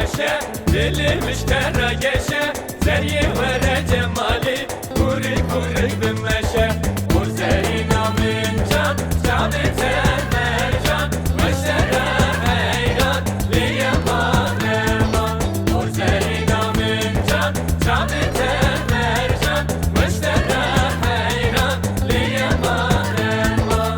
مشه دلی مشترا گشه زری وره جمالی کوری کوری بمشه مرزری نامین جان جان تر مرجان مشترا حیران لیه مانما مرزری نامین جان جان تر مرجان مشترا حیران لیه مانما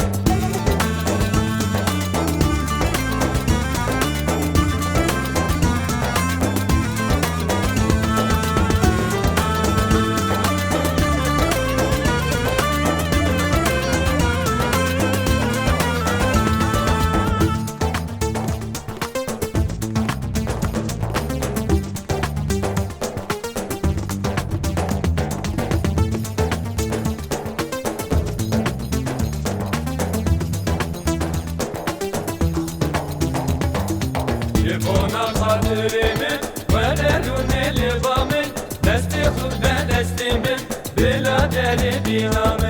Yevona hatirimin Velerune livamın Desti khud be destimin Biladeri bihamın